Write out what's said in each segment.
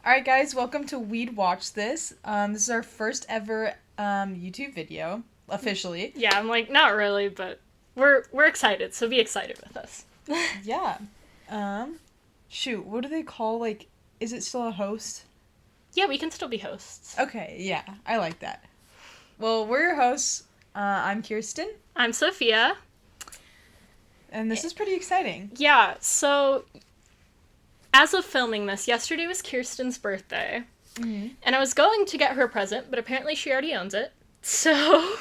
Alright guys, welcome to We'd Watch This. This is our first ever YouTube video, officially. Yeah, I'm like, not really, but we're excited, so be excited with us. Yeah. Shoot, what do they call, is it still a host? Yeah, we can still be hosts. Okay, yeah, I like that. Well, we're your hosts. I'm Kirsten. I'm Sophia. And this is pretty exciting. Yeah, so as of filming this, yesterday was Kirsten's birthday. Mm-hmm. And I was going to get her a present, but apparently she already owns it. So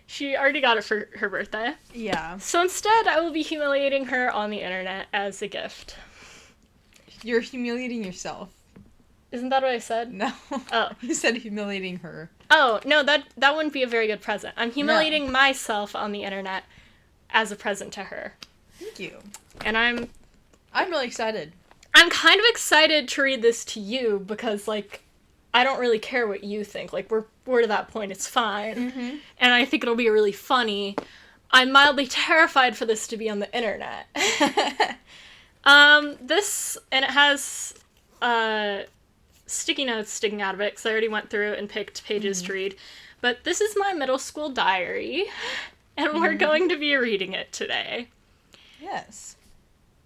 she already got it for her birthday. Yeah. So instead, I will be humiliating her on the internet as a gift. You're humiliating yourself. Isn't that what I said? No. Oh. You said humiliating her. Oh, no, that wouldn't be a very good present. I'm humiliating myself on the internet as a present to her. Thank you. And I'm really excited. I'm kind of excited to read this to you because, I don't really care what you think. We're to that point, it's fine. Mm-hmm. And I think it'll be really funny. I'm mildly terrified for this to be on the internet. And it has, sticky notes sticking out of it because I already went through and picked pages to read. But this is my middle school diary, and we're going to be reading it today. Yes.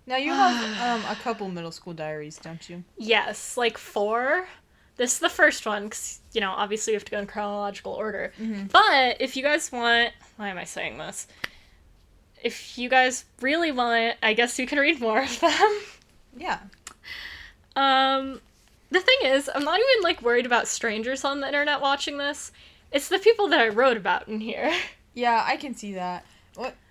Now you have a couple middle school diaries, don't you? Yes, 4. This is the first one because, obviously we have to go in chronological order. Mm-hmm. But if you guys want... Why am I saying this? If you guys really want, I guess you can read more of them. Yeah. The thing is, I'm not even, worried about strangers on the internet watching this. It's the people that I wrote about in here. Yeah, I can see that.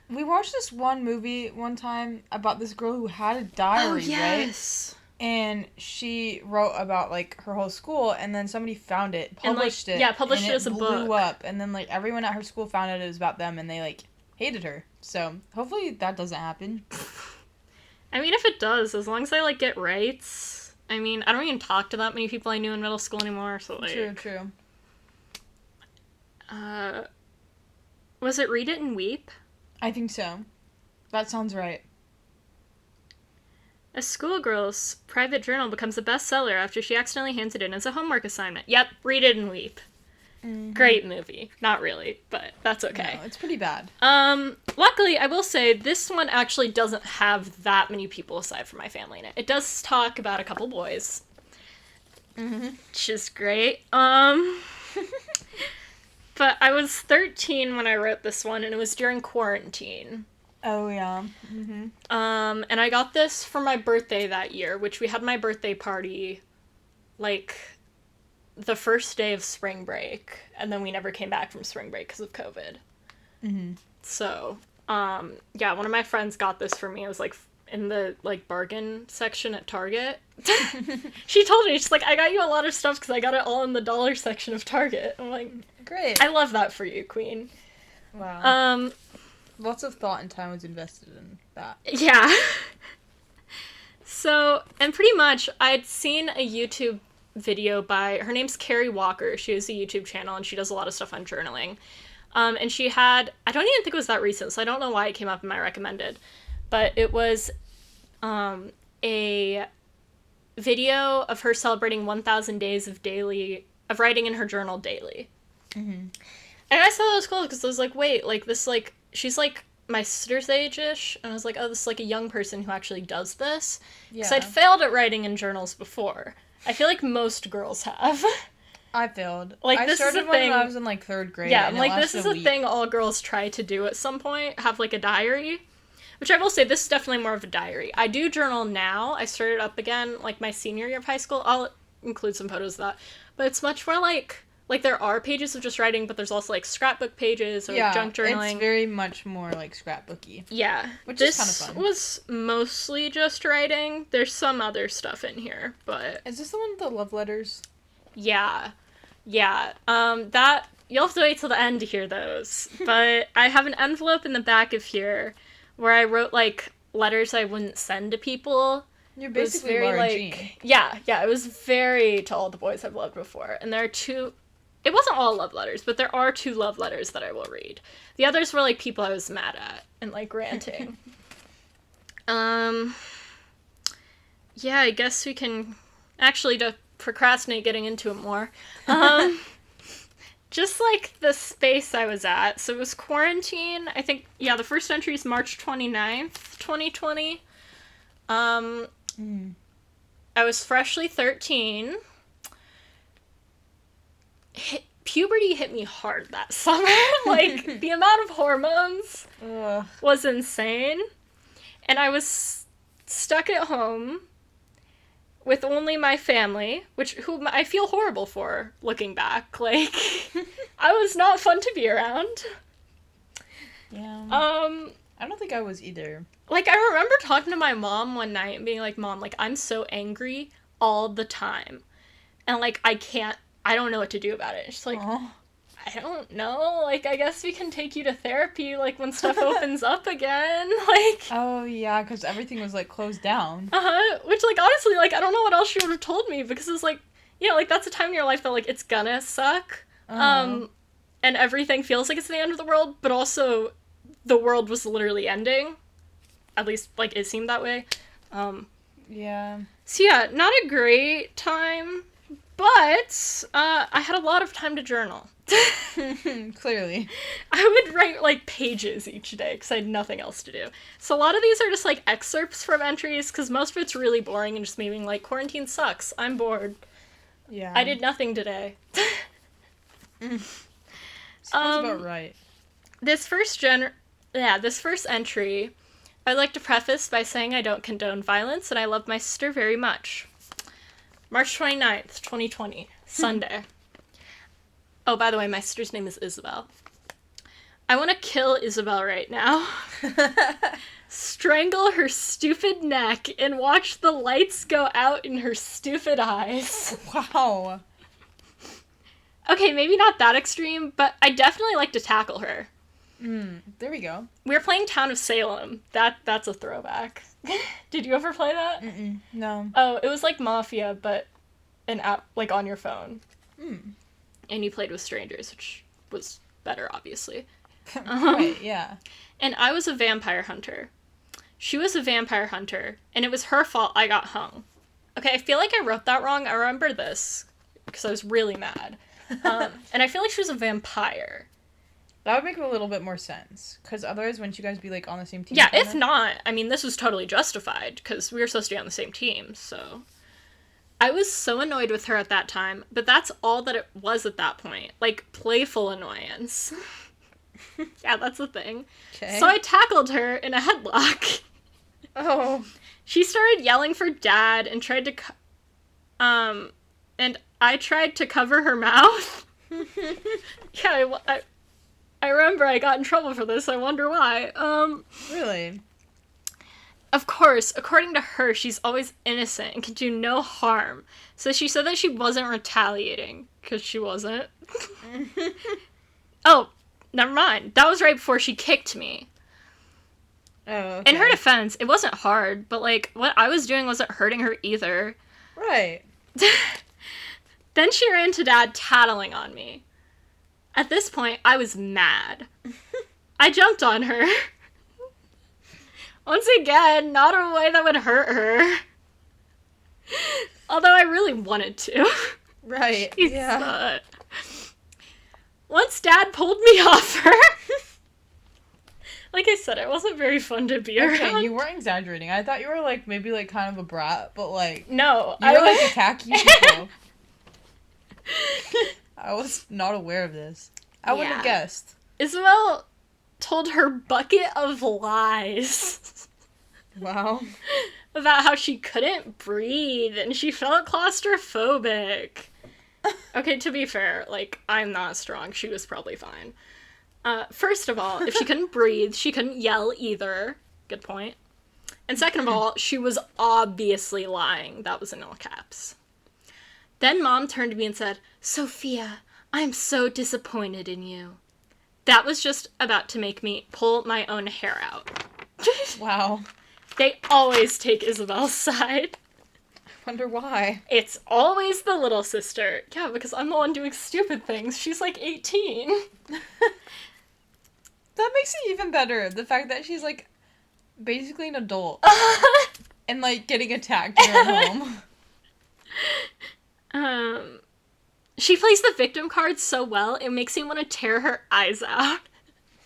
We watched this one movie one time about this girl who had a diary, yes. right? And she wrote about, her whole school, and then somebody found it, published it. Yeah, published it as a book. And it blew up, and then, everyone at her school found out it was about them, and they, hated her. So, hopefully that doesn't happen. I mean, if it does, as long as I, get rights. I mean, I don't even talk to that many people I knew in middle school anymore, so, True. Was it Read It and Weep? I think so. That sounds right. A schoolgirl's private journal becomes a bestseller after she accidentally hands it in as a homework assignment. Yep, Read It and Weep. Mm-hmm. Great movie. Not really, but that's okay. No, it's pretty bad. Luckily, I will say, this one actually doesn't have that many people aside from my family in it. It does talk about a couple boys. Mm-hmm. Which is great. But I was 13 when I wrote this one, and it was during quarantine. Oh, yeah. Mm-hmm. And I got this for my birthday that year, which we had my birthday party, the first day of spring break, and then we never came back from spring break because of COVID. Mm-hmm. So, yeah, one of my friends got this for me. It was, in the, bargain section at Target. She told me, she's like, I got you a lot of stuff because I got it all in the dollar section of Target. I'm like, great. I love that for you, Queen. Wow. Lots of thought and time was invested in that. Yeah. So, and pretty much, I'd seen a YouTube video by, her name's Carrie Walker. She has a YouTube channel, and she does a lot of stuff on journaling. And she had, I don't even think it was that recent, so I don't know why it came up in my recommended, but it was a video of her celebrating 1,000 days of writing in her journal daily. Mm-hmm. And I saw that was cool because I was like, wait, this, she's, my sister's age-ish, and I was like, oh, this is, a young person who actually does this. Because I'd failed at writing in journals before. I feel like most girls have. I failed. I this started when I was in, 3rd grade. Yeah, this is a thing all girls try to do at some point, have, a diary. Which I will say, this is definitely more of a diary. I do journal now. I started up again, my senior year of high school. I'll include some photos of that. But it's much more there are pages of just writing, but there's also, scrapbook pages or junk journaling. It's very much more, scrapbooky. Yeah. Which is kind of fun. This was mostly just writing. There's some other stuff in here, but... Is this the one with the love letters? Yeah. Yeah. That... You'll have to wait till the end to hear those. But I have an envelope in the back of here where I wrote, letters I wouldn't send to people. You're basically Laura Jean. Yeah, it was very to all the boys I've loved before. And there are 2... It wasn't all love letters, but there are 2 love letters that I will read. The others were, people I was mad at and, ranting. Yeah, I guess we can Actually, to procrastinate getting into it more, just, like, the space I was at. So it was quarantine. I think, yeah, the first entry is March 29th, 2020. I was freshly 13. Puberty hit me hard that summer. Like, the amount of hormones was insane. And I was stuck at home with only my family, whom I feel horrible for, looking back. Like, I was not fun to be around. Yeah. I don't think I was either. Like, I remember talking to my mom one night and being like, Mom, like, I'm so angry all the time. And, like, I don't know what to do about it. She's like, I don't know. Like, I guess we can take you to therapy, like, when stuff opens up again. Like... Oh, yeah, because everything was, like, closed down. Which, like, honestly, like, I don't know what else she would have told me, because it's, like, you know, like, that's a time in your life that, like, it's gonna suck. And everything feels like it's the end of the world, but also the world was literally ending. At least, like, it seemed that way. Yeah. So, yeah, not a great time, but I had a lot of time to journal. Clearly. I would write, like, pages each day, because I had nothing else to do. So a lot of these are just, like, excerpts from entries, because most of it's really boring and just me being like, quarantine sucks, I'm bored. Yeah. I did nothing today. Sounds about right. This first entry, I'd like to preface by saying I don't condone violence, and I love my sister very much. March 29th, 2020, Sunday. Oh, by the way, my sister's name is Isabel. I want to kill Isabel right now. Strangle her stupid neck and watch the lights go out in her stupid eyes. Wow. Okay, maybe not that extreme, but I definitely like to tackle her. There we go. We were playing Town of Salem. That's a throwback. Did you ever play that? No. Oh, it was like Mafia, but an app, like, on your phone. And you played with strangers, which was better, obviously. Right, yeah. And I was a vampire hunter. She was a vampire hunter, and it was her fault I got hung. Okay, I feel like I wrote that wrong. I remember this, because I was really mad. And I feel like she was a vampire. That would make a little bit more sense. Because otherwise, wouldn't you guys be, like, on the same team? Yeah, if not, I mean, this was totally justified, because we were supposed to be on the same team, so... I was so annoyed with her at that time, but that's all that it was at that point. Like, playful annoyance. Yeah, that's the thing. Okay. So I tackled her in a headlock. Oh. She started yelling for Dad and tried to... and I tried to cover her mouth. Yeah, I remember I got in trouble for this. I wonder why. Really? Of course, according to her, she's always innocent and can do no harm. So she said that she wasn't retaliating, because she wasn't. Oh, never mind. That was right before she kicked me. Oh, okay. In her defense, it wasn't hard, but, like, what I was doing wasn't hurting her either. Right. Then she ran to Dad tattling on me. At this point, I was mad. I jumped on her. Once again, not in a way that would hurt her. Although I really wanted to. Right, yeah. Once Dad pulled me off her. Like I said, it wasn't very fun to be around. Okay, you weren't exaggerating. I thought you were, like, maybe, like, kind of a brat, but, like... No. You were, like, attacking people. I was not aware of this. I wouldn't have guessed. Isabel told her bucket of lies. Wow. About how she couldn't breathe and she felt claustrophobic. Okay, to be fair, like, I'm not strong. She was probably fine. First of all, if she couldn't breathe, she couldn't yell either. Good point. And second of all, she was obviously lying. That was in all caps. Then Mom turned to me and said, "Sophia, I'm so disappointed in you." That was just about to make me pull my own hair out. Wow. They always take Isabel's side. I wonder why. It's always the little sister. Yeah, because I'm the one doing stupid things. She's like 18. That makes it even better. The fact that she's, like, basically an adult. And, like, getting attacked in her home. She plays the victim card so well, it makes me want to tear her eyes out.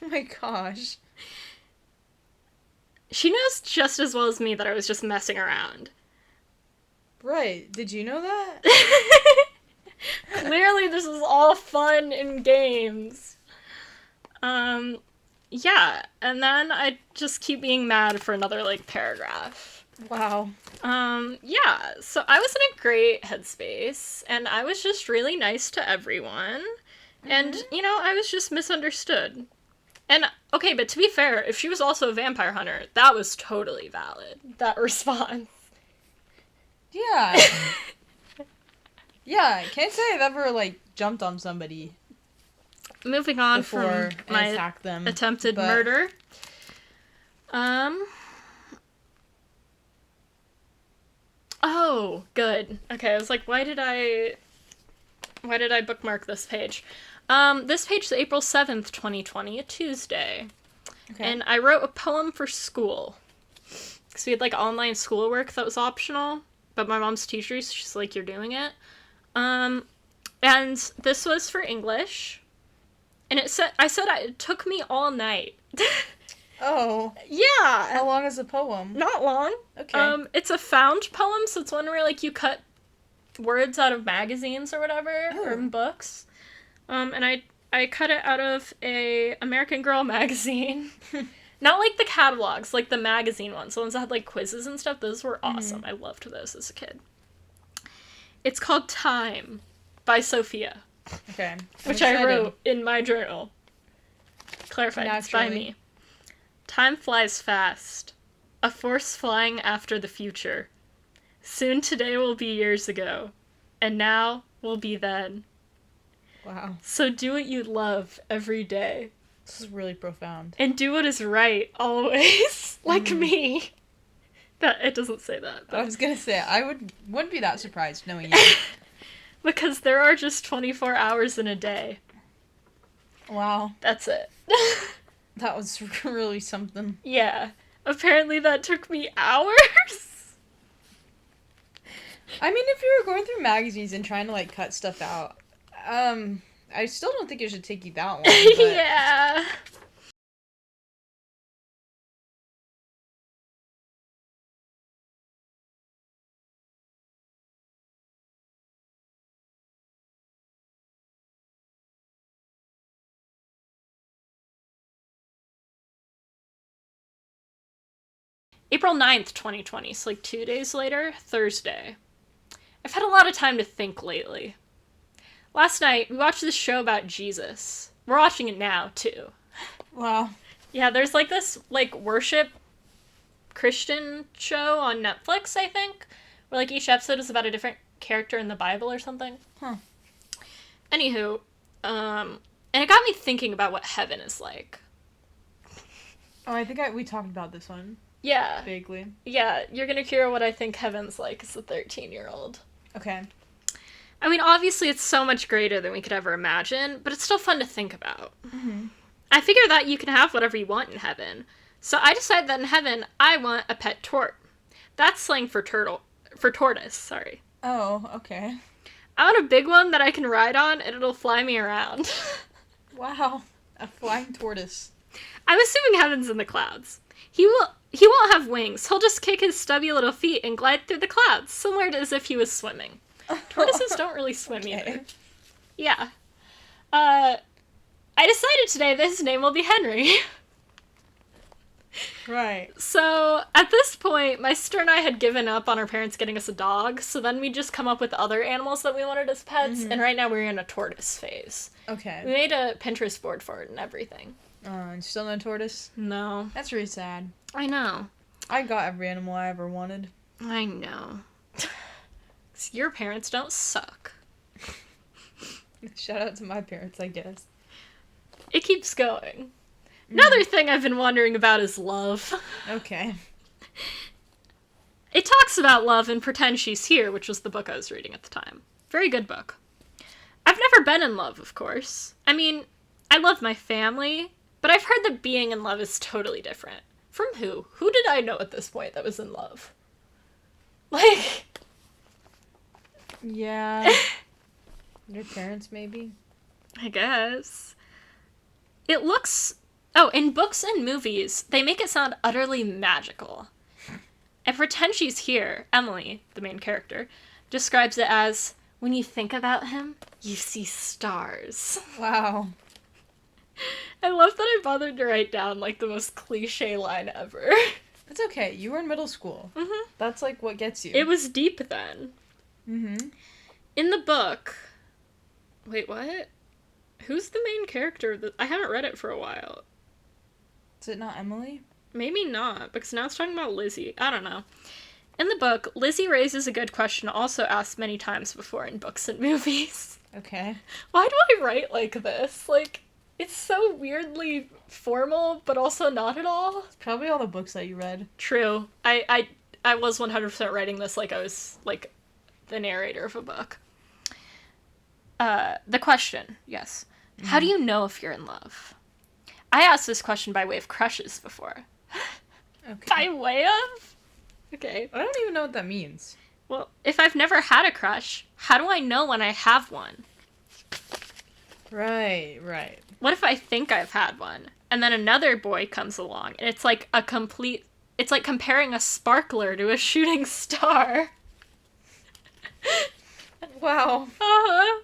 Oh my gosh. She knows just as well as me that I was just messing around. Right. Did you know that? Clearly, this is all fun and games. Yeah, and then I just keep being mad for another, like, paragraph. Wow. Yeah, so I was in a great headspace, and I was just really nice to everyone, and, you know, I was just misunderstood. And, okay, but to be fair, if she was also a vampire hunter, that was totally valid, that response. Yeah. Yeah, can't say I've ever, like, jumped on somebody Moving on before from and my attacked them. attempted murder. Oh, good. Okay, I was like, why did I bookmark this page? This page is April 7th, 2020, a Tuesday. Okay. And I wrote a poem for school. Because we had, like, online schoolwork that was optional. But my mom's teacher, so she's like, you're doing it. And this was for English. And it took me all night. Oh. Yeah. How long is the poem? Not long. Okay. It's a found poem, so it's one where, like, you cut words out of magazines or whatever, or in books. And I cut it out of a American Girl magazine. Not, like, the catalogs, like, the magazine ones. The ones that had, like, quizzes and stuff. Those were awesome. I loved those as a kid. It's called Time by Sophia. Okay. Which I wrote in my journal. Clarified, it's by me. Time flies fast. A force flying after the future. Soon today will be years ago. And now will be then. Wow. So do what you love every day. This is really profound. And do what is right always. Like me. That it doesn't say that. But... I was gonna say, I wouldn't be that surprised knowing you. Because there are just 24 hours in a day. Wow. That's it. That was really something. Yeah. Apparently that took me hours. I mean, if you were going through magazines and trying to, like, cut stuff out, I still don't think it should take you that long. But... Yeah. April 9th, 2020, so like 2 days later, Thursday. I've had a lot of time to think lately. Last night, we watched this show about Jesus. We're watching it now, too. Wow. Yeah, there's like this, like, worship Christian show on Netflix, I think, where, like, each episode is about a different character in the Bible or something. Huh. Anywho, and it got me thinking about what heaven is like. Oh, I think we talked about this one. Yeah. Vaguely. Yeah, you're gonna hear what I think heaven's like as a 13-year-old. Okay. I mean, obviously it's so much greater than we could ever imagine, but it's still fun to think about. Mm-hmm. I figure that you can have whatever you want in heaven. So I decided that in heaven, I want a pet tort. That's slang for tortoise, sorry. Oh, okay. I want a big one that I can ride on and it'll fly me around. Wow. A flying tortoise. I'm assuming heaven's in the clouds. He won't have wings. He'll just kick his stubby little feet and glide through the clouds, similar to as if he was swimming. Tortoises don't really swim either. Yeah. I decided today that his name will be Henry. Right. So, at this point, my sister and I had given up on our parents getting us a dog, so then we just come up with other animals that we wanted as pets, and right now we're in a tortoise phase. Okay. We made a Pinterest board for it and everything. And still no tortoise? No. That's really sad. I know. I got every animal I ever wanted. I know. Your parents don't suck. Shout out to my parents, I guess. It keeps going. Another thing I've been wondering about is love. Okay. It talks about love in Pretend She's Here, which was the book I was reading at the time. Very good book. I've never been in love, of course. I mean, I love my family, but I've heard that being in love is totally different. From who? Who did I know at this point that was in love? Like, Yeah. Their parents, maybe? I guess. It looks... Oh, in books and movies, they make it sound utterly magical. And pretend she's here, Emily, the main character, describes it as, when you think about him, you see stars. Wow. I love that I bothered to write down, like, the most cliche line ever. It's okay. You were in middle school. Mm-hmm. That's, like, what gets you. It was deep then. Mm-hmm. In the book... Wait, what? Who's the main character? I haven't read it for a while. Is it not Emily? Maybe not, because now it's talking about Lizzie. I don't know. In the book, Lizzie raises a good question also asked many times before in books and movies. Okay. Why do I write like this? Like, it's so weirdly formal, but also not at all. It's probably all the books that you read. True. I was 100% writing this like I was, like, the narrator of a book. The question, yes. Mm-hmm. How do you know if you're in love? I asked this question by way of crushes before. Okay. By way of? Okay. I don't even know what that means. Well, if I've never had a crush, how do I know when I have one? Right. What if I think I've had one, and then another boy comes along, and it's like it's like comparing a sparkler to a shooting star. Wow. Uh-huh.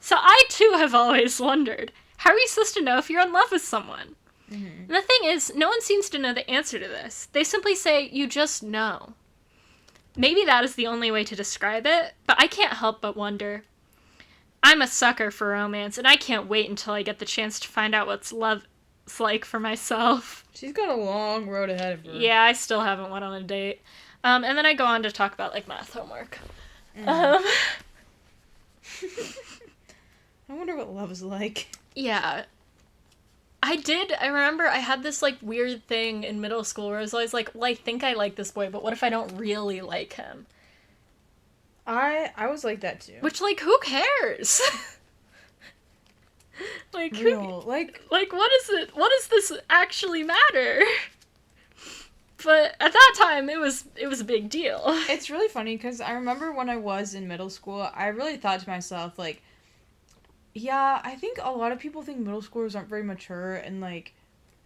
So I, too, have always wondered, how are you supposed to know if you're in love with someone? Mm-hmm. And the thing is, no one seems to know the answer to this. They simply say, you just know. Maybe that is the only way to describe it, but I can't help but wonder. I'm a sucker for romance, and I can't wait until I get the chance to find out what's love's like for myself. She's got a long road ahead of her. Yeah, I still haven't went on a date. And then I go on to talk about, like, math homework. I wonder what love is like. Yeah. I remember I had this, like, weird thing in middle school where I was always like, well, I think I like this boy, but what if I don't really like him? I was like that too. Which, like, who cares? Like, real. Like, what does this actually matter? But at that time, it was a big deal. It's really funny, because I remember when I was in middle school, I really thought to myself, like, yeah, I think a lot of people think middle schoolers aren't very mature and, like,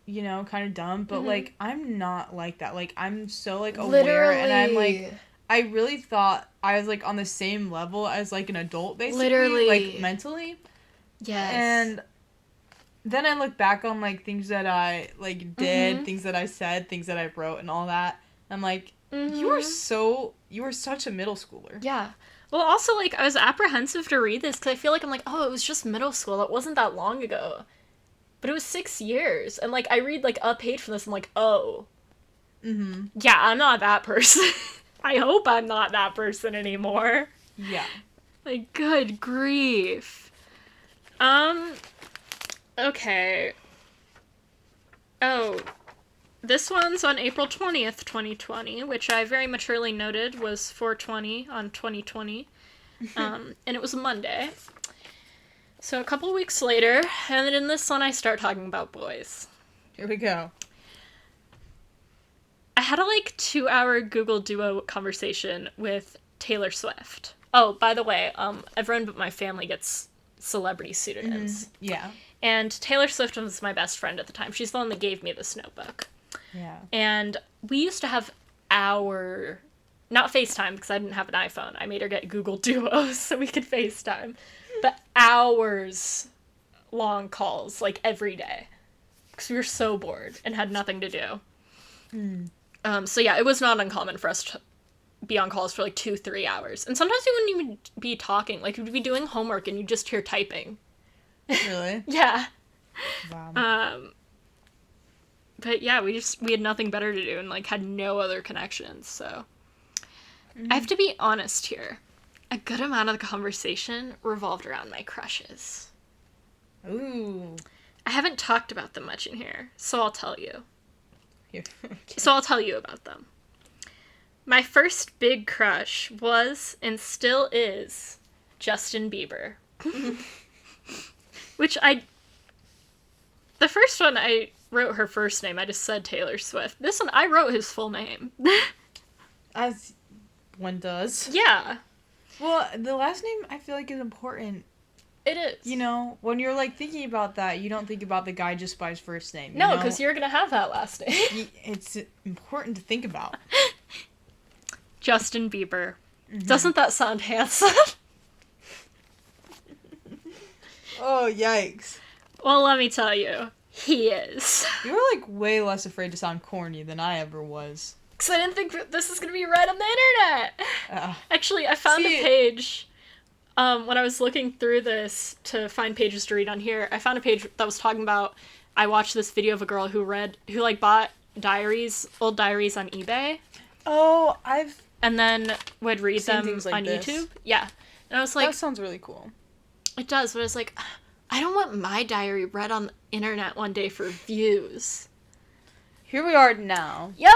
you know, kind of dumb, but, like, I'm not like that. Like, I'm so, like, aware, Literally. and I'm, like, I really thought I was, like, on the same level as, like, an adult, basically. Literally. Like, mentally. Yes. And then I look back on, like, things that I, like, did, things that I said, things that I wrote, and all that. I'm like, you were such a middle schooler. Yeah. Well, also, like, I was apprehensive to read this, because I feel like I'm like, oh, it was just middle school. It wasn't that long ago. But it was 6 years. And, like, I read, like, a page from this, and I'm like, oh. Mm-hmm. Yeah, I'm not that person. I hope I'm not that person anymore. Yeah. Like, good grief. Okay. Oh, this one's on April 20th, 2020, which I very maturely noted was 4/20 on 2020. And it was a Monday. So a couple weeks later, and then in this one I start talking about boys. Here we go. I had a, like, 2-hour Google Duo conversation with Taylor Swift. Oh, by the way, everyone but my family gets celebrity pseudonyms. Yeah. And Taylor Swift was my best friend at the time. She's the one that gave me this notebook. Yeah. And we used to have not FaceTime, because I didn't have an iPhone. I made her get Google Duo so we could FaceTime. But hours long calls, like, every day. Because we were so bored and had nothing to do. So yeah, it was not uncommon for us to be on calls for, like, 2-3 hours. And sometimes we wouldn't even be talking. Like, we'd be doing homework and you'd just hear typing. Really? Yeah. Wow. But yeah, we had nothing better to do and, like, had no other connections, so. I have to be honest here. A good amount of the conversation revolved around my crushes. Ooh. I haven't talked about them much in here, so I'll tell you. Okay. So I'll tell you about them. My first big crush was, and still is, Justin Bieber. The first one, I wrote her first name. I just said Taylor Swift. This one, I wrote his full name. As one does. Yeah. Well, the last name I feel like is important. It is. You know, when you're like thinking about that, you don't think about the guy just by his first name. No, because you're gonna have that last name. It's important to think about. Justin Bieber. Mm-hmm. Doesn't that sound handsome? Oh, yikes. Well, let me tell you, he is. You're like way less afraid to sound corny than I ever was. Because I didn't think this is gonna be read on the internet. Actually, I found a page. When I was looking through this to find pages to read on here, I found a page that was talking about, I watched this video of a girl who bought old diaries on eBay. Oh, and then would read them like on this. YouTube. Yeah. And I was like... That sounds really cool. It does, but I was like, I don't want my diary read on the internet one day for views. Here we are now. Yep!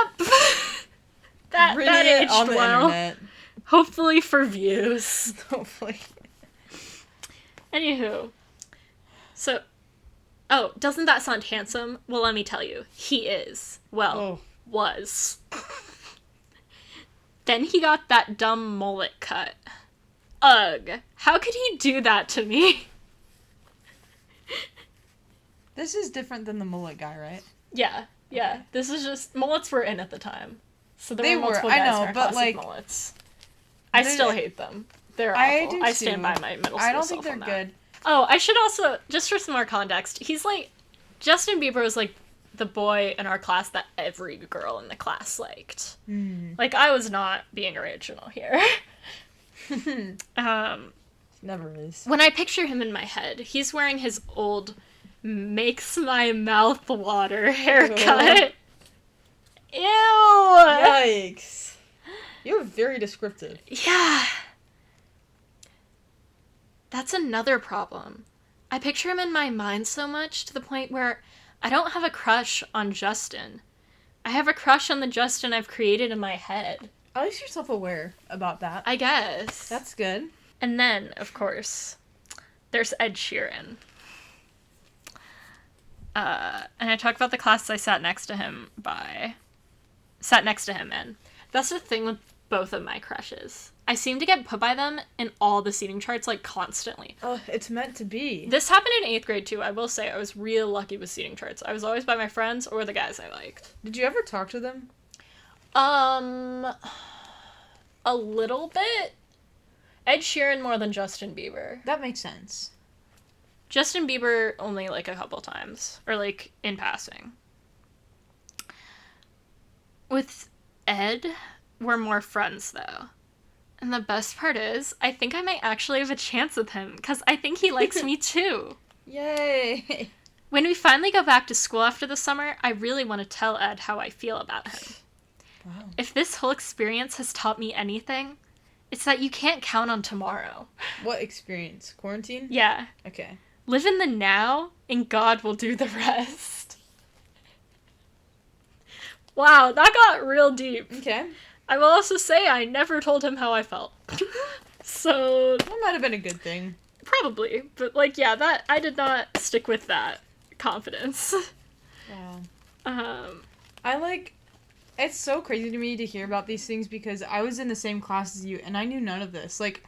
that aged on the well. internet. Hopefully for views. Hopefully. Anywho. So, doesn't that sound handsome? Well, let me tell you. He is. Well, was. Then he got that dumb mullet cut. Ugh. How could he do that to me? This is different than the mullet guy, right? Yeah. Okay. This is just... Mullets were in at the time. So there They were multiple were, guys I know, in our but class like... with mullets. I still hate them. They're awful. I do I stand too. by my middle school I don't think self they're on that. good. Oh, I should also, just for some more context, he's like... Justin Bieber was like the boy in our class that every girl in the class liked. Like, I was not being original here. Never is. When I picture him in my head, he's wearing his old makes my mouth water haircut. Ew! Yikes. You're very descriptive. Yeah. That's another problem. I picture him in my mind so much to the point where I don't have a crush on Justin. I have a crush on the Justin I've created in my head. At least you're self-aware about that. I guess. That's good. And then, of course, there's Ed Sheeran. And I talk about the classes I sat next to him in. That's the thing with both of my crushes. I seem to get put by them in all the seating charts, like, constantly. Oh, it's meant to be. This happened in 8th grade, too. I will say, I was real lucky with seating charts. I was always by my friends or the guys I liked. Did you ever talk to them? A little bit. Ed Sheeran more than Justin Bieber. That makes sense. Justin Bieber only, like, a couple times. Or, like, in passing. With Ed, we're more friends, though. And the best part is, I think I might actually have a chance with him, because I think he likes me, too. Yay! When we finally go back to school after the summer, I really want to tell Ed how I feel about him. Wow. If this whole experience has taught me anything, it's that you can't count on tomorrow. What experience? Quarantine? Yeah. Okay. Live in the now, and God will do the rest. Wow, that got real deep. Okay. I will also say I never told him how I felt. So... That might have been a good thing. Probably. But, like, yeah, that... I did not stick with that confidence. Wow. It's so crazy to me to hear about these things because I was in the same class as you and I knew none of this. Like,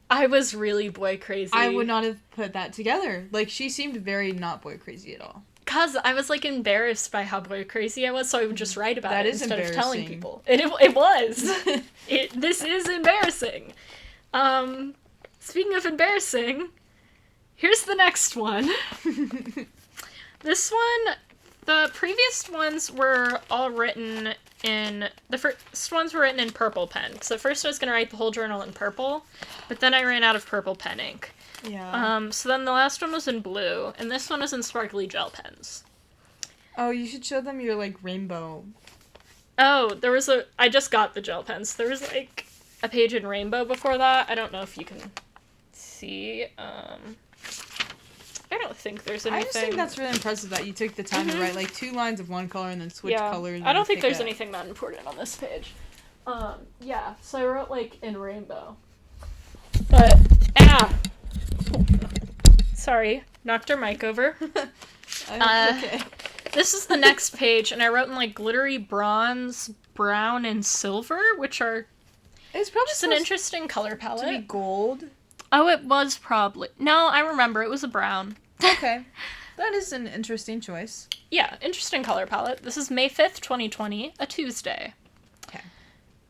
I was really boy crazy. I would not have put that together. Like, she seemed very not boy crazy at all. Because I was, like, embarrassed by how boy crazy I was, so I would just write about it instead of telling people. It was. This is embarrassing. Speaking of embarrassing, here's the next one. This one, the previous ones were all written in... The first ones were written in purple pen. Because at first I was going to write the whole journal in purple, but then I ran out of purple pen ink. Yeah. So then the last one was in blue, and this one was in sparkly gel pens. Oh, you should show them your, like, rainbow. Oh, I just got the gel pens. There was, like, a page in rainbow before that. I don't know if you can see. I don't think there's anything. I just think that's really impressive that you took the time to write, like, 2 lines of one color and then switch colors. I don't think there's anything that important on this page. Yeah, so I wrote, like, in rainbow. But, sorry, knocked our mic over. Okay. This is the next page, and I wrote in, like, glittery bronze, brown, and silver, which are... It's probably just an interesting color palette. to be gold. Oh, it was probably... No, I remember. It was a brown. Okay. That is an interesting choice. Yeah, interesting color palette. This is May 5th, 2020, a Tuesday. Okay.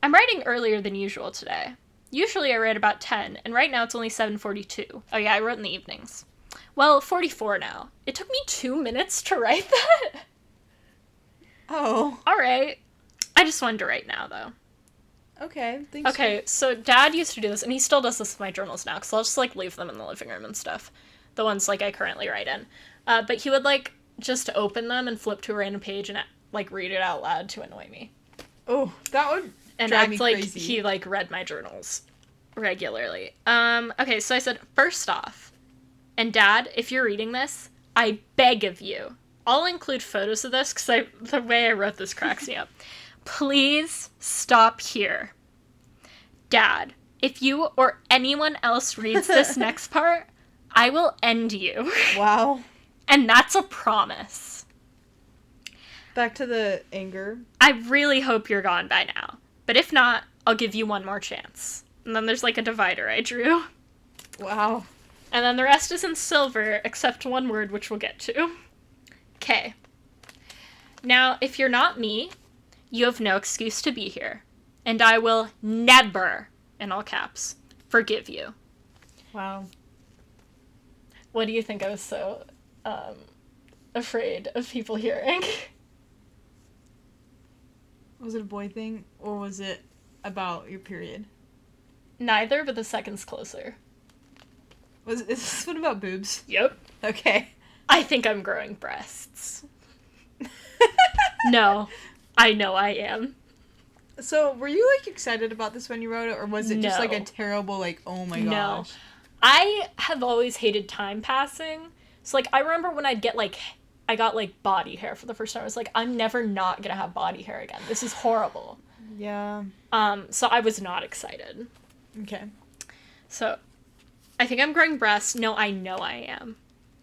I'm writing earlier than usual today. Usually I write about 10, and right now it's only 7:42. Oh yeah, I wrote in the evenings. Well, 44 now. It took me 2 minutes to write that. Oh. Alright. I just wanted to write now, though. Okay, thanks. Okay, so Dad used to do this, and he still does this with my journals now, because I'll just, like, leave them in the living room and stuff. The ones, like, I currently write in. But he would, like, just open them and flip to a random page and, like, read it out loud to annoy me. Oh, that would and drive act me like crazy. he, like, read my journals regularly. Okay, so I said, first off, and Dad, if you're reading this, I beg of you, I'll include photos of this, because the way I wrote this cracks me up. Please stop here. Dad, if you or anyone else reads this next part, I will end you. Wow. And that's a promise. Back to the anger. I really hope you're gone by now. But if not, I'll give you one more chance. And then there's like a divider I drew. Wow. And then the rest is in silver, except one word, which we'll get to. Okay. Now, if you're not me, you have no excuse to be here. And I will never, in all caps, forgive you. Wow. What do you think I was so afraid of people hearing? Was it a boy thing, or was it about your period? Neither, but the second's closer. Is this one about boobs? Yep. Okay. I think I'm growing breasts. No. I know I am. So, were you, like, excited about this when you wrote it, or was it just, like, a No. terrible, like, oh my No. gosh? I have always hated time passing. So, like, I remember when I'd get, like, I got, like, body hair for the first time. I was like, I'm never not gonna have body hair again. This is horrible. Yeah. So I was not excited. Okay. So, I think I'm growing breasts. No, I know I am.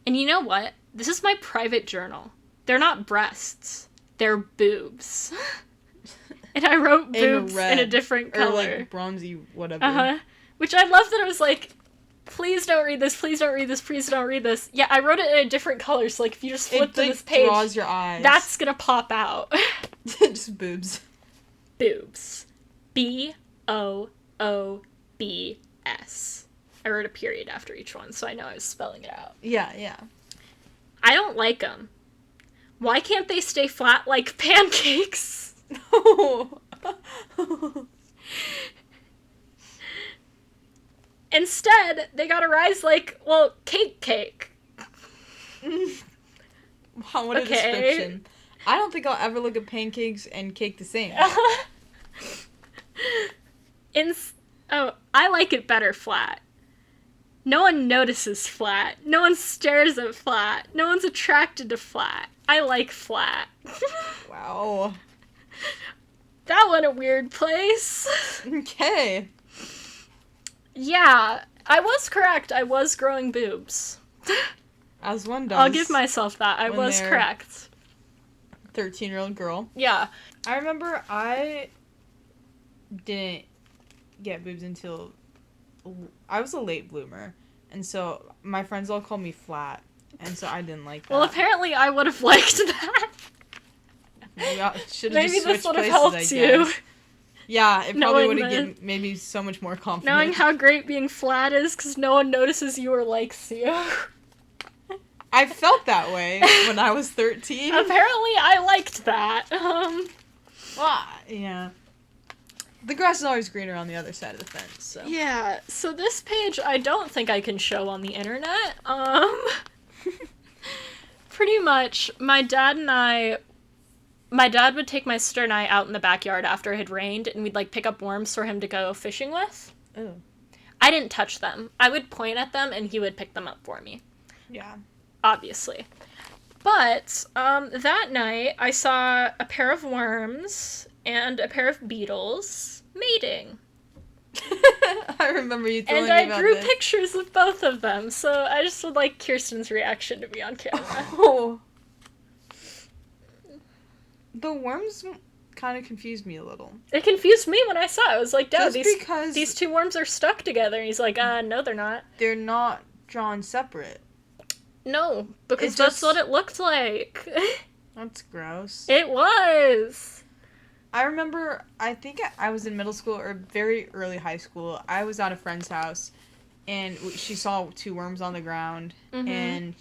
And you know what? This is my private journal. They're not breasts. They're boobs. And I wrote boobs in a different color. Or, like, bronzy whatever. Uh-huh. Which I love that I was like, please don't read this, please don't read this, please don't read this. Yeah, I wrote it in a different color, so, like, if you just flip to this page, draws your eyes. that's gonna pop out. Just boobs. Boobs. B-O-O-B-S. I wrote a period after each one, so I know I was spelling it out. Yeah, yeah. I don't like them. Why can't they stay flat like pancakes? Instead, they gotta rise like, well, cake. Wow, what a description. I don't think I'll ever look at pancakes and cake the same. I like it better flat. No one notices flat. No one stares at flat. No one's attracted to flat. I like flat. Wow. That went a weird place. Okay. Yeah, I was correct. I was growing boobs. As one does. I'll give myself that. I was they're correct. 13-year-old girl. Yeah. I remember I didn't get boobs until I was a late bloomer. And so my friends all called me flat. And so I didn't like that. Well, apparently I would have liked that. Maybe Maybe this would have helped you. Yeah, it probably would have Knowing given maybe so much more confidence. Knowing how great being flat is because no one notices you or likes you. I felt that way when I was 13. Apparently I liked that. Well, yeah. The grass is always greener on the other side of the fence, so. Yeah, so this page I don't think I can show on the internet. Pretty much, my dad would take my sister and I out in the backyard after it had rained, and we'd, like, pick up worms for him to go fishing with. Oh. I didn't touch them. I would point at them, and he would pick them up for me. Yeah. Obviously. But, that night, I saw a pair of worms and a pair of beetles mating. I remember you telling me And about I drew this. pictures of both of them, so I just would like Kirsten's reaction to be on camera. Oh. The worms kind of confused me a little. It confused me when I saw it. I was like, Dad, Because these two worms are stuck together. And he's like, no, they're not. They're not drawn separate. No, because that's what it looked like. That's gross. It was. I remember, I think I was in middle school or very early high school. I was at a friend's house, and she saw two worms on the ground, and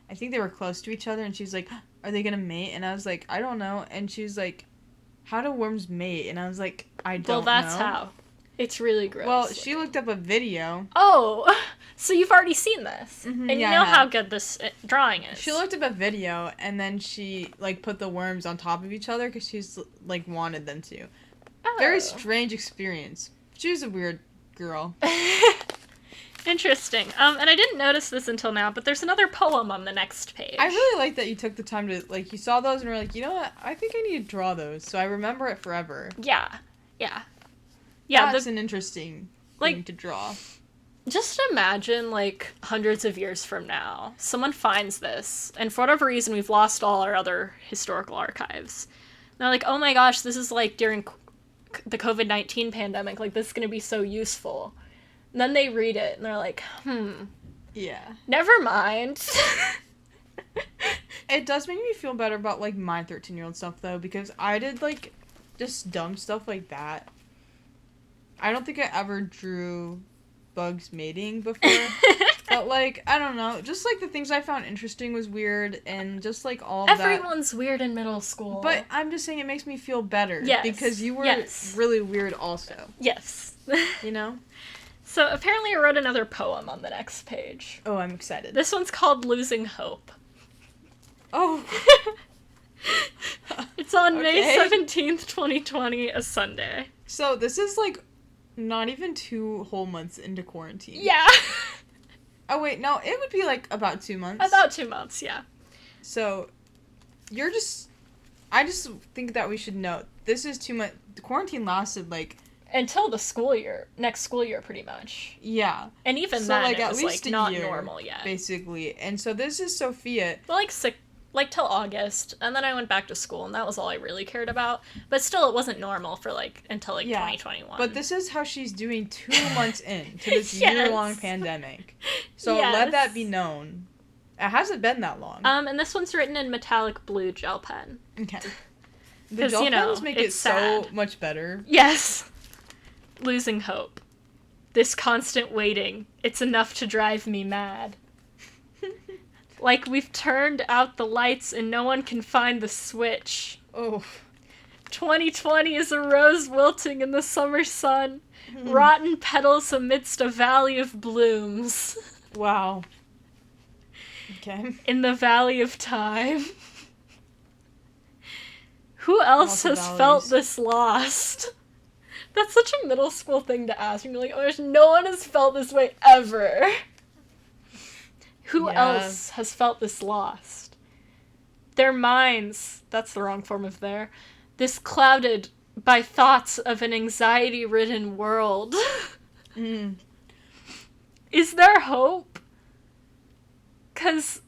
I think they were close to each other, and she's like, are they gonna mate? And I was like, I don't know. And she's like, how do worms mate? And I was like, I don't know. Well, that's how. It's really gross. Well, she looked up a video. Oh, so you've already seen this. And you know how good this drawing is. She looked up a video, and then she, like, put the worms on top of each other because she's, like, wanted them to. Oh. Very strange experience. She was a weird girl. Interesting. And I didn't notice this until now, but there's another poem on the next page. I really like that you took the time to, like, you saw those and were like, you know what? I think I need to draw those, so I remember it forever. Yeah. Yeah, that's an interesting thing to draw. Just imagine, like, hundreds of years from now, someone finds this, and for whatever reason, we've lost all our other historical archives. And they're like, oh my gosh, this is, like, during the COVID-19 pandemic, like, this is gonna be so useful. And then they read it, and they're like, Yeah. Never mind. It does make me feel better about, like, my 13-year-old stuff, though, because I did, like, just dumb stuff like that. I don't think I ever drew bugs mating before. But, like, I don't know. Just, like, the things I found interesting was weird, and just, like, all that. Everyone's weird in middle school. But I'm just saying it makes me feel better. Yes. Because you were really weird also. Yes. You know? So, apparently I wrote another poem on the next page. Oh, I'm excited. This one's called Losing Hope. Oh. It's on May 17th, 2020, a Sunday. So, this is, like, not even 2 whole months into quarantine. Yeah. Oh, wait, no, it would be, like, about 2 months. About 2 months, yeah. So, I just think that we should note, this is 2 months, the quarantine lasted, like... Until the school year, next school year, pretty much. Yeah. And even so, then, like, it at was, least like, a not year, normal yet. Basically. And so this is Sophia. Well, like, till August, and then I went back to school, and that was all I really cared about. But still, it wasn't normal for, like, until, like, 2021. But this is how she's doing 2 months in to this year-long pandemic. So let that be known. It hasn't been that long. And this one's written in metallic blue gel pen. Okay. The gel pens make it so much better. Yes. Losing hope. This constant waiting, it's enough to drive me mad. Like we've turned out the lights and no one can find the switch. Oh. 2020 is a rose wilting in the summer sun, rotten petals amidst a valley of blooms. Wow. Okay. In the valley of time. Who else has felt this lost? That's such a middle school thing to ask. You're like, oh, there's no one has felt this way ever. Who else has felt this lost? Their minds, that's the wrong form of there, this clouded by thoughts of an anxiety-ridden world. Is there hope? Is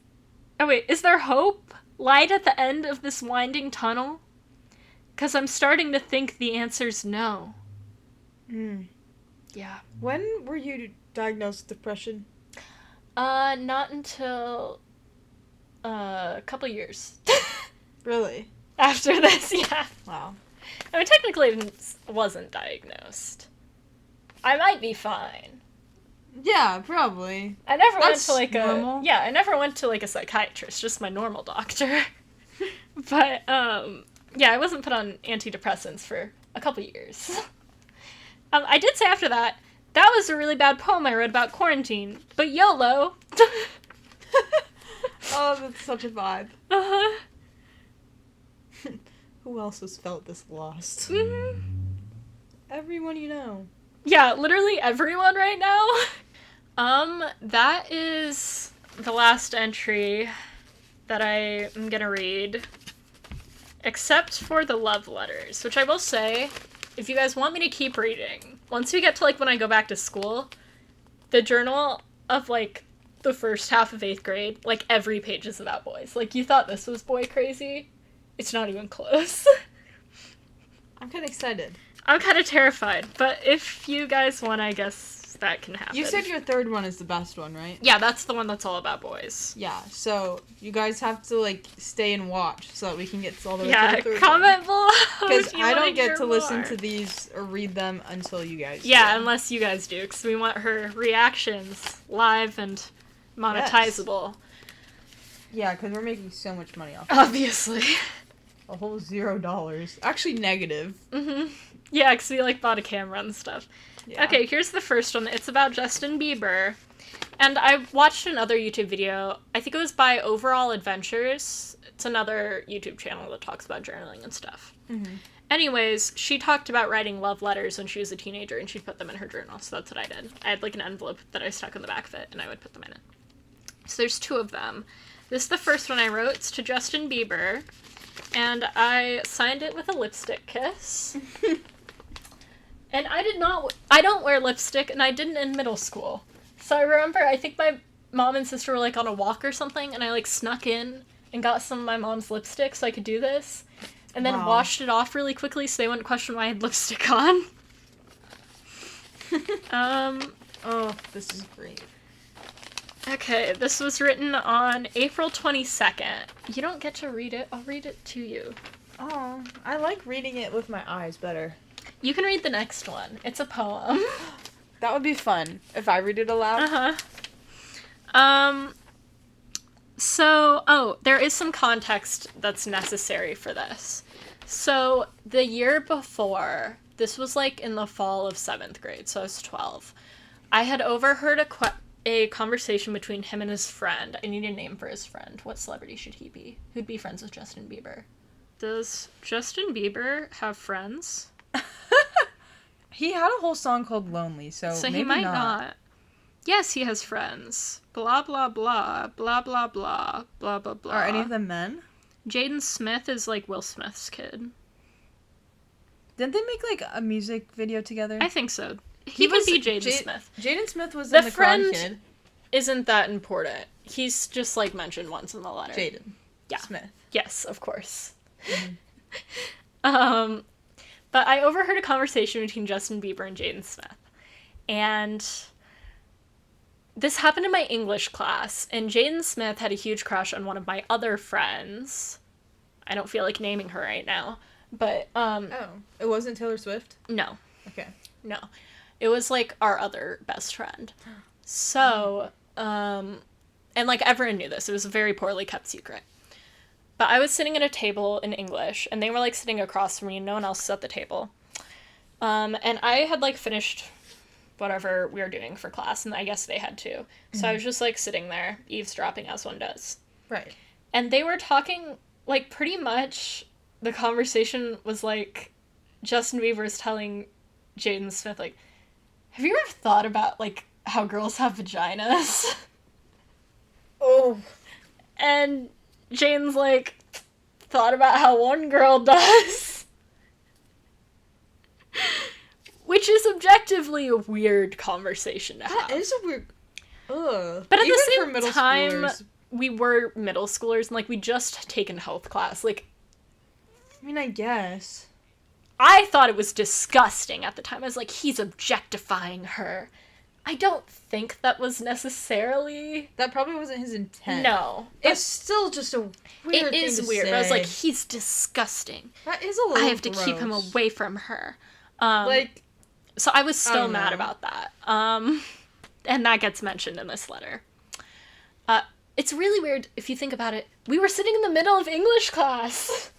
there hope? Light at the end of this winding tunnel? 'Cause I'm starting to think the answer's no. Yeah. When were you diagnosed with depression? Not until a couple years. Really? After this, yeah. Wow. I mean, technically I wasn't diagnosed. I might be fine. Yeah, probably. I never went to normal. I never went to a psychiatrist, just my normal doctor. But yeah, I wasn't put on antidepressants for a couple years. I did say after that was a really bad poem I wrote about quarantine, but YOLO. Oh, that's such a vibe. Uh-huh. Who else has felt this lost? Mm-hmm. Everyone you know. Yeah, literally everyone right now. That is the last entry that I am gonna read. Except for the love letters, which I will say, if you guys want me to keep reading, once we get to, when I go back to school, the journal of, the first half of 8th grade, every page is about boys. You thought this was boy crazy? It's not even close. I'm kind of excited. I'm kind of terrified, but if you guys want, I guess that can happen. You said your third one is the best one, right? Yeah, that's the one that's all about boys. Yeah, so you guys have to, like, stay and watch so that we can get all the way to the third comment below. Because I don't get to listen to these or read them until you guys do. Unless you guys do, because we want her reactions live and monetizable. Yes. Yeah, because we're making so much money off Obviously. A whole $0. Actually, negative. Mm-hmm. Yeah, because we, like, bought a camera and stuff. Yeah. Okay, here's the first one. It's about Justin Bieber. And I watched another YouTube video. I think it was by Overall Adventures. It's another YouTube channel that talks about journaling and stuff. Mm-hmm. Anyways, she talked about writing love letters when she was a teenager, and she'd put them in her journal, so that's what I did. I had, like, an envelope that I stuck in the back of it, and I would put them in it. So there's two of them. This is the first one I wrote. It's to Justin Bieber. And I signed it with a lipstick kiss. And I don't wear lipstick, and I didn't in middle school. So I remember, I think my mom and sister were, like, on a walk or something, and I, like, snuck in and got some of my mom's lipstick so I could do this. And then washed it off really quickly so they wouldn't question why I had lipstick on. Oh, this is great. Okay, this was written on April 22nd. You don't get to read it. I'll read it to you. Oh, I like reading it with my eyes better. You can read the next one. It's a poem. That would be fun if I read it aloud. There is some context that's necessary for this. So, the year before, this was, like, in the fall of 7th grade, so I was 12. I had overheard a conversation between him and his friend. I need a name for his friend. What celebrity should he be? Who'd be friends with Justin Bieber? Does Justin Bieber have friends? He had a whole song called Lonely, so maybe he might not. Yes, he has friends. Blah, blah, blah, blah, blah, blah, blah, blah, blah. Are any of them men? Jaden Smith is, like, Will Smith's kid. Didn't they make, like, a music video together? I think so. He could be Jaden Smith. Jaden Smith was in the friend Kid. Isn't that important. He's just, like, mentioned once in the letter. Jaden. Yeah. Smith. Yes, of course. Mm-hmm. But I overheard a conversation between Justin Bieber and Jaden Smith. And this happened in my English class, and Jaden Smith had a huge crush on one of my other friends. I don't feel like naming her right now, but, Oh, it wasn't Taylor Swift? No. Okay. No. It was, like, our other best friend. So, and, like, everyone knew this. It was a very poorly kept secret. But I was sitting at a table in English, and they were, like, sitting across from me, and no one else was at the table. And I had, like, finished whatever we were doing for class, and I guess they had too. So I was just, like, sitting there, eavesdropping as one does. Right. And they were talking, like, pretty much, the conversation was, like, Justin Bieber's telling Jaden Smith, like, have you ever thought about, like, how girls have vaginas? Oh. And Jaden's like, thought about how one girl does. Which is objectively a weird conversation to have. That is a weird... Ugh. But at Even the same time, we were middle schoolers, and, like, we just taken health class. Like, I mean, I guess. I thought it was disgusting at the time. I was like, he's objectifying her. I don't think that was necessarily... That probably wasn't his intent. No. It's still just a weird thing to say. It is weird. But I was like, he's disgusting. That is a little I have to gross. keep him away from her. So I was still mad about that. And that gets mentioned in this letter. It's really weird if you think about it. We were sitting in the middle of English class.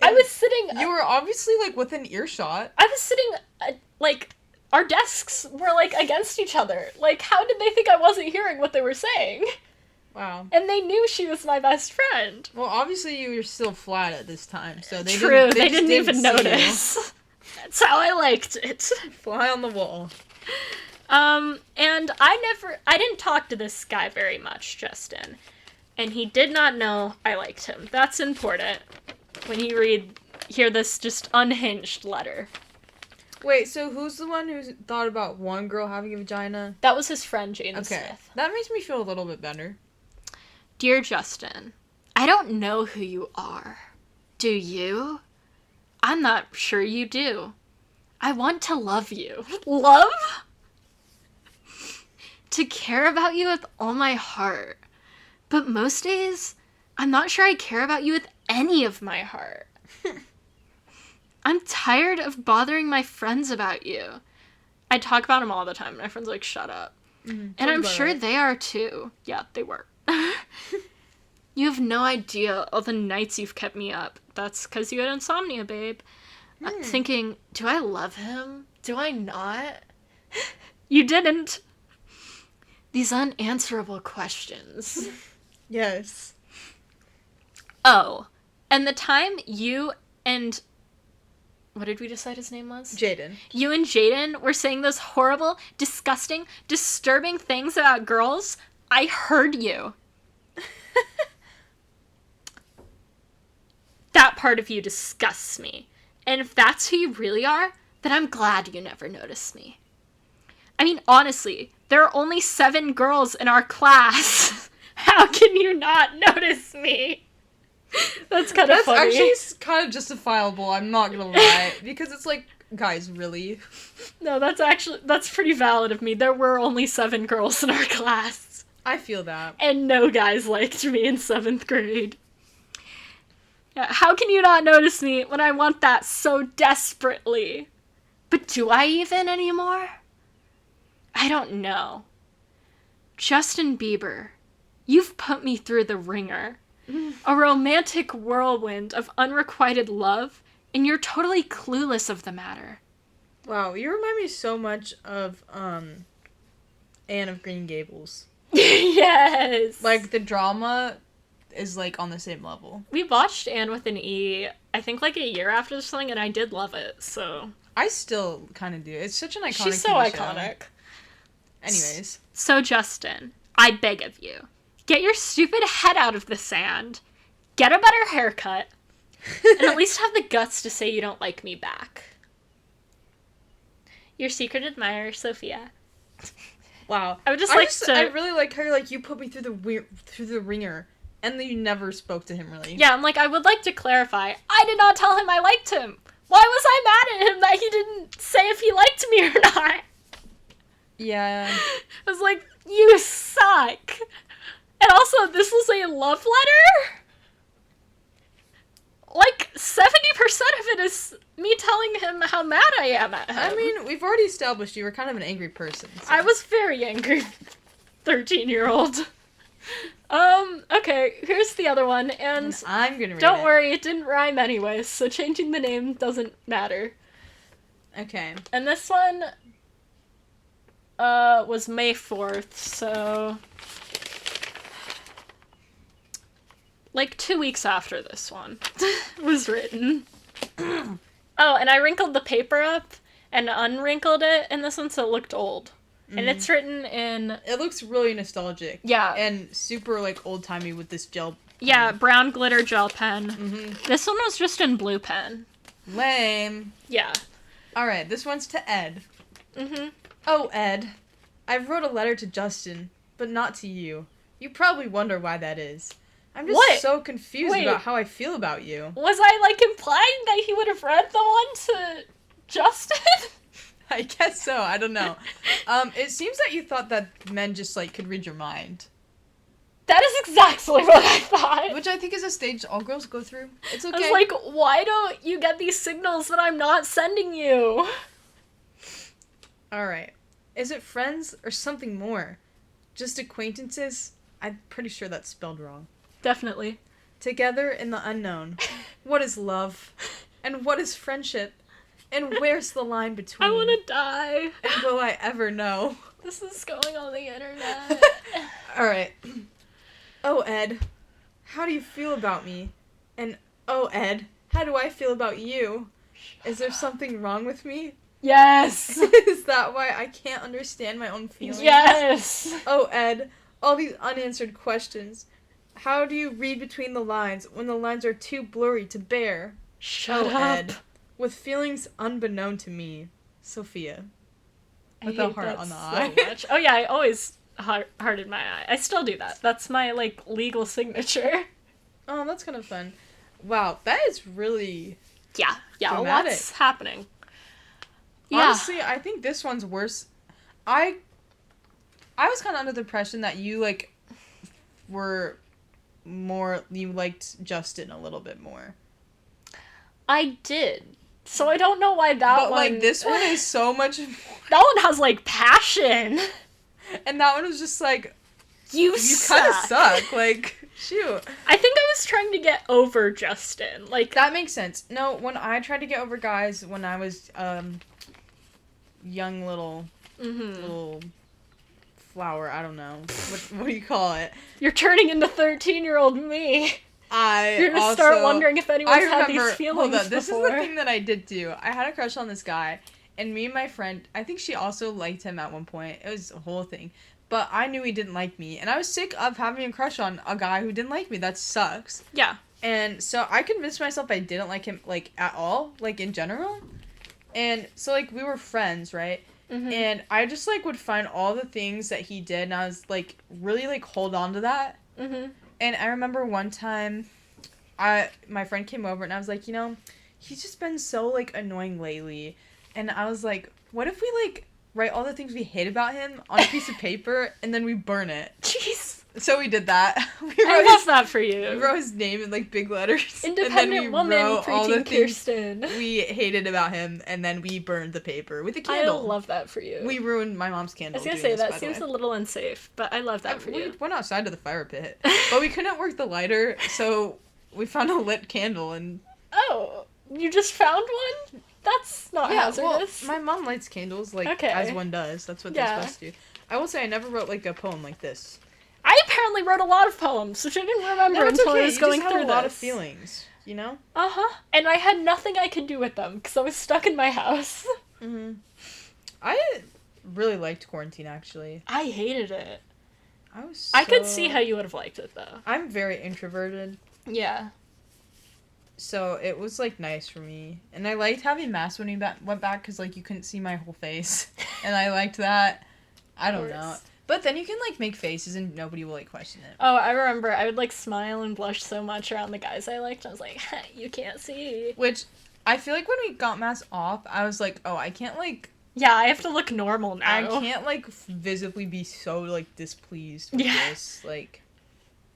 I was sitting... You were obviously, like, within earshot. I was sitting, like... Our desks were, like, against each other. Like, how did they think I wasn't hearing what they were saying? Wow. And they knew she was my best friend. Well, obviously you were still flat at this time, so they didn't even notice. That's how I liked it. Fly on the wall. And I didn't talk to this guy very much, Justin. And he did not know I liked him. That's important when you hear this just unhinged letter. Wait, so who's the one who thought about one girl having a vagina? That was his friend, Jaden Smith. That makes me feel a little bit better. Dear Justin, I don't know who you are. Do you? I'm not sure you do. I want to love you. Love? To care about you with all my heart. But most days, I'm not sure I care about you with any of my heart. I'm tired of bothering my friends about you. I talk about them all the time. My friends are like, shut up. And I'm sure they are too. Yeah, they were. You have no idea all the nights you've kept me up. That's because you had insomnia, babe. Thinking, do I love him? Do I not? You didn't. These unanswerable questions. Yes. Oh, and the time you and... What did we decide his name was? Jaden. You and Jaden were saying those horrible, disgusting, disturbing things about girls. I heard you. That part of you disgusts me. And if that's who you really are, then I'm glad you never noticed me. I mean, honestly, there are only 7 girls in our class. How can you not notice me? That's kind of funny. That's actually kind of justifiable, I'm not gonna lie. Because it's like, guys, really? No, that's pretty valid of me. There were only 7 girls in our class. I feel that. And no guys liked me in 7th grade. Yeah, how can you not notice me when I want that so desperately? But do I even anymore? I don't know. Justin Bieber, you've put me through the ringer. A romantic whirlwind of unrequited love, and you're totally clueless of the matter. Wow, you remind me so much of, Anne of Green Gables. Yes! Like, the drama is, like, on the same level. We watched Anne with an E, I think, like, a year after this thing, and I did love it, so... I still kind of do. It's such an iconic She's so TV iconic. Show. Anyways. So, Justin, I beg of you, get your stupid head out of the sand, get a better haircut, and at least have the guts to say you don't like me back. Your secret admirer, Sophia. Wow. I would I really like how you're like, you put me through the ringer, and then you never spoke to him, really. Yeah, I'm like, I would like to clarify, I did not tell him I liked him. Why was I mad at him that he didn't say if he liked me or not? Yeah. I was like, you suck. And also, this was a love letter? Like, 70% of it is me telling him how mad I am at him. I mean, we've already established you were kind of an angry person. So. I was very angry 13-year-old. Okay, here's the other one, and I'm gonna read it. Don't worry, it didn't rhyme anyway, so changing the name doesn't matter. Okay. And this one, was May 4th, so... like 2 weeks after this one was written. Oh, and I wrinkled the paper up and unwrinkled it in this one so it looked old. And it's written in... It looks really nostalgic. Yeah. And super, like, old-timey with this gel pen. Yeah, brown glitter gel pen. This one was just in blue pen. Lame. Yeah. Alright, this one's to Ed. Oh, Ed. I've wrote a letter to Justin, but not to you. You probably wonder why that is. I'm just so confused about how I feel about you. Was I, like, implying that he would have read the one to Justin? I guess so. I don't know. It seems that you thought that men just, like, could read your mind. That is exactly what I thought. Which I think is a stage all girls go through. It's okay. I was like, why don't you get these signals that I'm not sending you? Alright. Is it friends or something more? Just acquaintances? I'm pretty sure that's spelled wrong. Definitely. Together in the unknown. What is love? And what is friendship? And where's the line between? I want to die. And will I ever know? This is going on the internet. Alright. Oh, Ed. How do you feel about me? And, oh, Ed. How do I feel about you? Is there something wrong with me? Yes! Is that why I can't understand my own feelings? Yes! Oh, Ed. All these unanswered questions. How do you read between the lines when the lines are too blurry to bear? Shut up. Ed. With feelings unbeknown to me. Sophia. With a heart on the eye. Much. Oh yeah, I always hearted my eye. I still do that. That's my, like, legal signature. Oh, that's kind of fun. Wow, that is really... Yeah, a Dramatic. lot's happening. Yeah. Honestly, I think this one's worse. I was kind of under the impression that you, like, you liked Justin a little bit more. I did. So I don't know why that But, one... like, this one is so much more. That one has, like, passion. And that one was just like, You kind of suck. Like, shoot. I think I was trying to get over Justin. Like, That makes sense. No, when I tried to get over guys when I was, young little flower, I don't know. What do you call it? you're turning into 13-year-old me. You're gonna also start wondering if anyone's had these hold feelings on, this before. is the thing that I did do. I had a crush on this guy, and me and my friend, I think she also liked him at one point. It was a whole thing. But I knew he didn't like me, and I was sick of having a crush on a guy who didn't like me. That sucks. Yeah. And so I convinced myself I didn't like him, like, at all, like, in general. And so, like, we were friends, right? Mm-hmm. And I just, like, would find all the things that he did, and I was, like, really, like, hold on to that. Mm-hmm. And I remember one time, my friend came over, and I was like, you know, he's just been so, like, annoying lately. And I was like, what if we, like, write all the things we hate about him on a piece of paper, and then we burn it? Jeez. So we did that. I love that for you. We wrote his name in, like, big letters. Independent and then we woman, wrote all the preteen Kirsten. we hated about him, and then we burned the paper with a I candle. love that for you. We ruined my mom's I candle. was gonna doing say, this, that by the seems way. a little unsafe, but I love that for We you. went outside to the fire pit, but we couldn't work the lighter, so we found a lit candle, and... Oh, you just found one? That's not hazardous. Well, my mom lights candles, like, Okay. as one does. That's what they're supposed to do. I will say I never wrote, like, a poem like this. I apparently wrote a lot of poems, which I didn't remember No, it's until okay. I was You going just through have a lot of this. feelings, you know? Uh-huh. And I had nothing I could do with them, because I was stuck in my house. Mm-hmm. I really liked quarantine, actually. I hated it. I could see how you would have liked it, though. I'm very introverted, Yeah. so it was, like, nice for me. And I liked having masks when we went back, because, like, you couldn't see my whole face. And I liked that. I don't know. But then you can, like, make faces and nobody will, like, question it. Oh, I remember. I would, like, smile and blush so much around the guys I liked. I was like, you can't see. Which, I feel like when we got masks off, I was like, oh, I can't, like... Yeah, I have to look normal now. I can't, like, visibly be so, like, displeased with this. Like...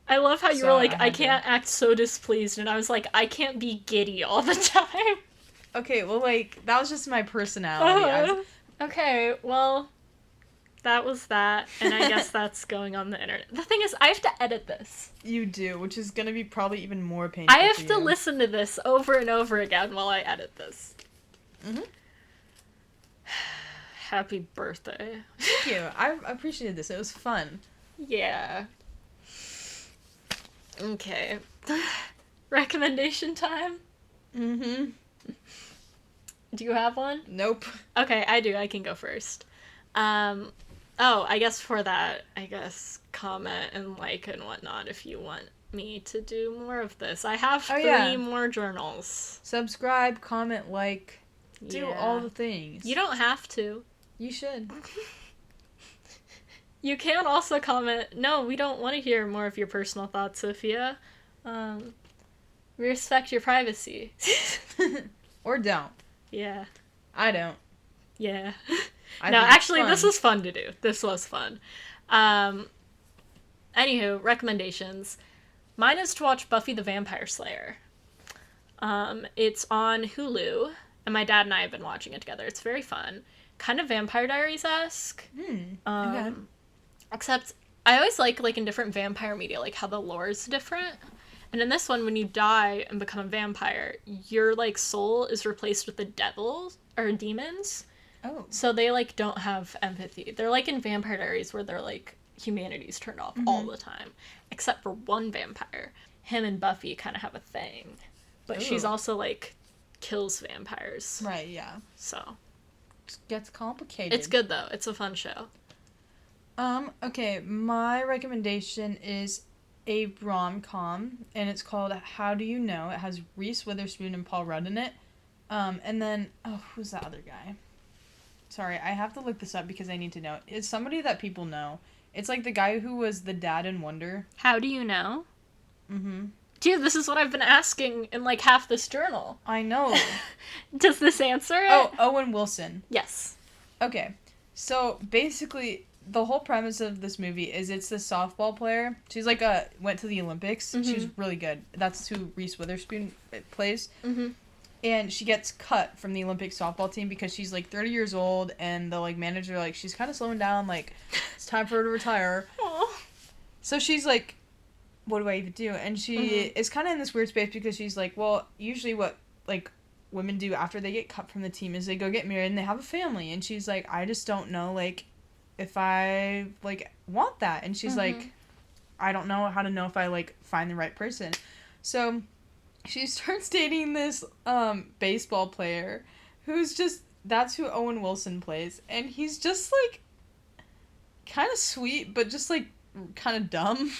I love how you So were like, I I had can't act so displeased, and I was like, I can't be giddy all the time. Okay, well, like, that was just my personality. Okay, well, that was that, and I guess that's going on the internet. The thing is, I have to edit this. You do, which is gonna be probably even more painful I have for to you. listen to this over and over again while I edit this. Mm-hmm. Happy birthday. Thank you. I appreciated this. It was fun. Yeah. Okay. Recommendation time? Mm-hmm. Do you have one? Nope. Okay, I do. I can go first. I guess for that, comment and like and whatnot if you want me to do more of this. I have three more journals. Subscribe, comment, like, do Yeah. all the things. You don't have to. You should. You can also comment, no, we don't want to hear more of your personal thoughts, Sophia. We respect your privacy. Or don't. Yeah. I don't. Yeah. I No, think it's actually, fun. this was fun to do. This was fun. Anywho, recommendations. Mine is to watch Buffy the Vampire Slayer. It's on Hulu, and my dad and I have been watching it together. It's very fun. Kind of Vampire Diaries-esque. Okay. Except, I always like in different vampire media, like, how the lore is different. And in this one, when you die and become a vampire, your, like, soul is replaced with the devils, or demons. Oh. So they, like, don't have empathy. They're like in Vampire Diaries where they're, like, humanity's turned off all the time. Except for one vampire. Him and Buffy kind of have a thing. But she's also, like, kills vampires. Right, yeah. So. It gets complicated. It's good, though. It's a fun show. Okay, my recommendation is a rom-com, and it's called How Do You Know? It has Reese Witherspoon and Paul Rudd in it. And then, who's that other guy? Sorry, I have to look this up because I need to know. It's somebody that people know. It's like the guy who was the dad in Wonder. How do you know? Mm-hmm. Dude, this is what I've been asking in like half this journal. I know. Does this answer it? Oh, Owen Wilson. Yes. Okay. So basically, the whole premise of this movie is it's this softball player. She's like went to the Olympics. Mm-hmm. She was really good. That's who Reese Witherspoon plays. Mm-hmm. And she gets cut from the Olympic softball team because she's like 30 years old, and the like manager like she's kind of slowing down. Like it's time for her to retire. Aww. So she's like, what do I even do? And she is kind of in this weird space because she's like, well, usually what, like, women do after they get cut from the team is they go get married and they have a family. And she's like, I just don't know, like, if I, like, want that. And she's like, I don't know how to know if I, like, find the right person. So she starts dating this baseball player who's just, that's who Owen Wilson plays. And he's just, like, kind of sweet, but just, like, kind of dumb.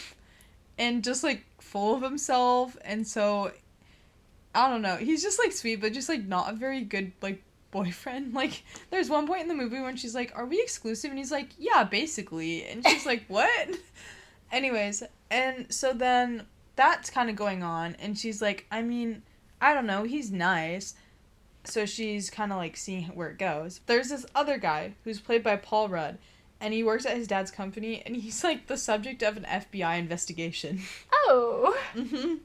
And just, like, full of himself, and so, I don't know, he's just, like, sweet, but just, like, not a very good, like, boyfriend. Like, there's one point in the movie when she's like, are we exclusive? And he's like, yeah, basically. And she's like, what? Anyways, and so then, that's kind of going on, and she's like, I mean, I don't know, he's nice. So she's kind of, like, seeing where it goes. There's this other guy, who's played by Paul Rudd, and he works at his dad's company, and he's, like, the subject of an FBI investigation. Oh. Mm-hmm.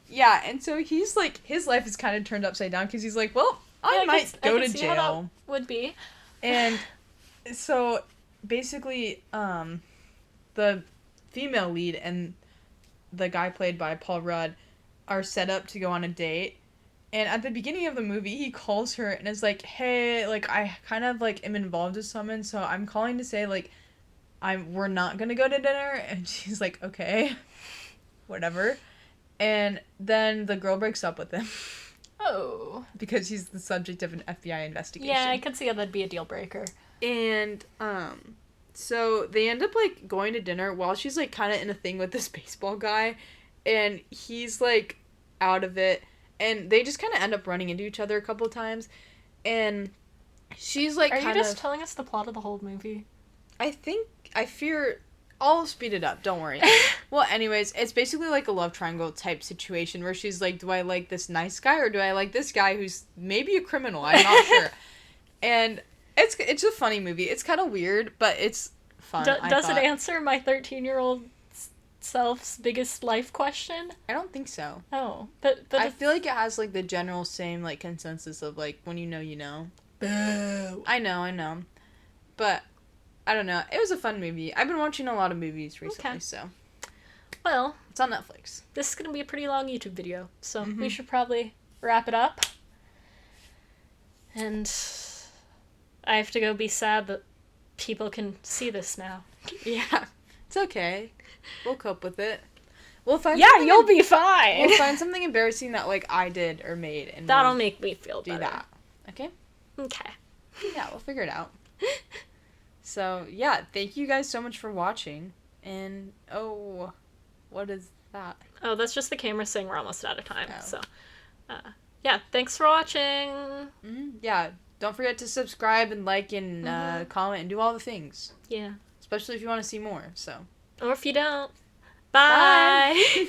Yeah, and so he's, like, his life is kind of turned upside down, because he's like, well, I might go to jail. How that would be. And so, basically, the female lead and the guy played by Paul Rudd are set up to go on a date. And at the beginning of the movie, he calls her and is like, hey, like, I kind of, like, am involved with someone, so I'm calling to say, like, we're not gonna go to dinner. And she's like, okay, whatever. And then the girl breaks up with him. Oh. Because he's the subject of an FBI investigation. Yeah, I could see how that'd be a deal breaker. And, so they end up, like, going to dinner while she's, like, kind of in a thing with this baseball guy. And he's, like, out of it. And they just kind of end up running into each other a couple of times. And she's, like, Are you just telling us the plot of the whole movie? I fear... I'll speed it up, don't worry. Well, anyways, it's basically, like, a love triangle type situation where she's like, do I like this nice guy or do I like this guy who's maybe a criminal? I'm not sure. And it's a funny movie. It's kind of weird, but it's fun, Does it answer my 13-year-old self's biggest life question? I don't think so. Oh, but I feel like it has, like, the general same, like, consensus of, like, when you know, you know. Boo. I know. But, I don't know. It was a fun movie. I've been watching a lot of movies recently, okay. So. Well. It's on Netflix. This is going to be a pretty long YouTube video, so we should probably wrap it up. And I have to go be sad that people can see this now. Yeah. It's okay. We'll cope with it. We'll find you'll be fine. We'll find something embarrassing that, like, I did or made, and that'll make me feel do better. that. Okay? Okay. Yeah, we'll figure it out. So, yeah, thank you guys so much for watching. And, oh, what is that? Oh, that's just the camera saying we're almost out of time. Oh. So, yeah, thanks for watching. Mm-hmm. Yeah, don't forget to subscribe and like and comment and do all the things. Yeah. Especially if you want to see more, so. Or if you don't. Bye. Bye.